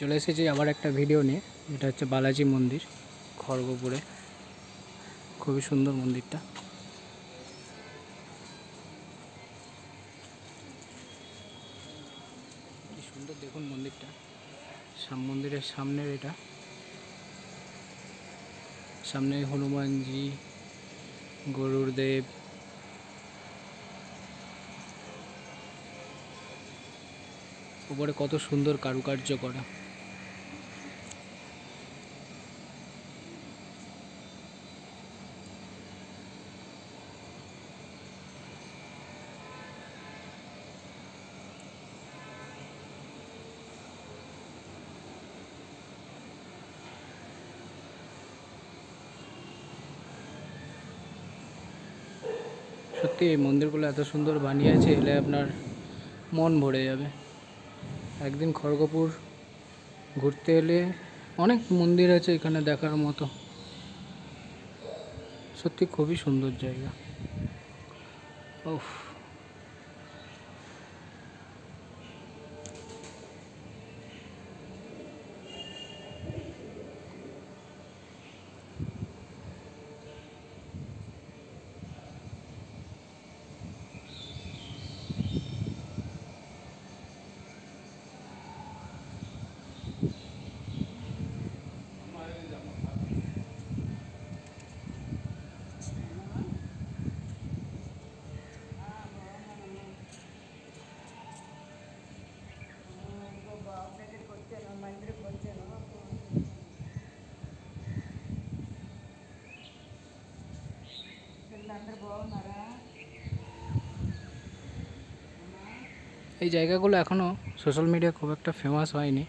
চলে এসেছি আবার একটা ভিডিও নিয়ে। এটা হচ্ছে বালাজি মন্দির খড়গপুরে। খুবই সুন্দর মন্দিরটা। কি সুন্দর দেখুন মন্দিরটা। মন্দিরের সামনের এটা, সামনে হনুমানজি, গরুর দেব, উপরে কত সুন্দর কারুকার্য করা। সত্যি এই মন্দিরগুলো এত সুন্দর বানিয়েছে, এলে আপনার মন ভরে যাবে। একদিন খড়গপুর ঘুরতে এলে অনেক মন্দির আছে এখানে দেখার মতো। সত্যি খুবই সুন্দর জায়গা। ওফ, এই জায়গাগুলো এখনও সোশ্যাল মিডিয়া খুব একটা ফেমাস হয়নি,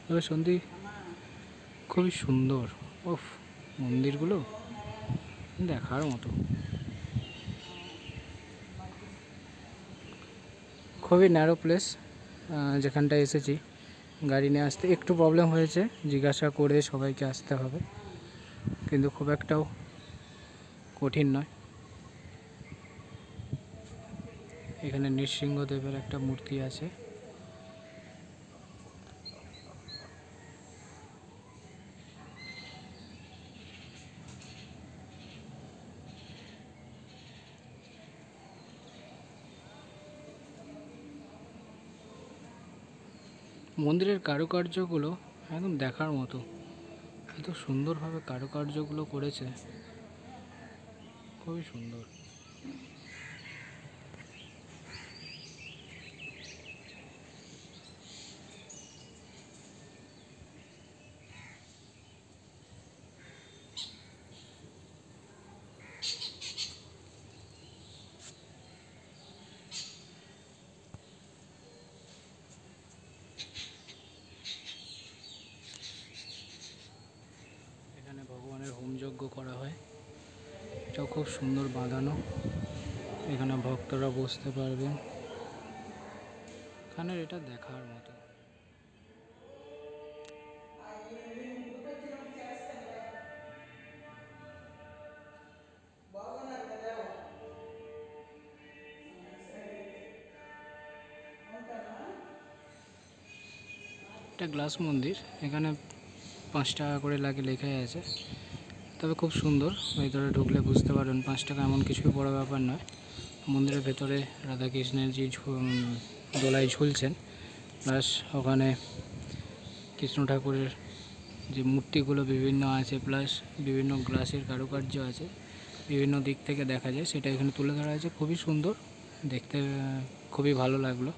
তবে সত্যি খুবই সুন্দর। ওফ, মন্দিরগুলো দেখার মতো। খুবই ন্যারো প্লেস। যেখানটায় এসেছি গাড়ি নিয়ে আসতে একটু প্রবলেম হয়েছে, জিজ্ঞাসা করে সবাইকে আসতে হবে, কিন্তু খুব একটাও কঠিন নয়। এখানে নৃসিংহদেবের একটা মূর্তি আছে। মন্দিরের কারুকার্যগুলো একদম দেখার মতো। এত সুন্দরভাবে কারুকার্যগুলো করেছে, খুবই সুন্দর। এখানে ভগবানের হোমযজ্ঞ করা হয়, এটাও খুব সুন্দর বাঁধানো। এখানে ভক্তরা বসতে পারবেন। এখানে এটা দেখার মতো। এটা গ্লাস মন্দির, এখানে 5 টাকা করে লাগে লেখাই আছে, তবে খুব সুন্দর। ভেতরে ঢুকলে বুঝতে পারবেন 5 টাকা এমন কিছুই বড় ব্যাপার নয়। মন্দিরের ভেতরে রাধাকৃষ্ণের যে দোলায় ঝুলছেন, প্লাস ওখানে কৃষ্ণ ঠাকুরের যে মূর্তিগুলো বিভিন্ন আছে, প্লাস বিভিন্ন গ্লাসের কারুকার্য আছে, বিভিন্ন দিক থেকে দেখা যায়, সেটা এখানে তুলে ধরা আছে। খুবই সুন্দর দেখতে, খুবই ভালো লাগলো।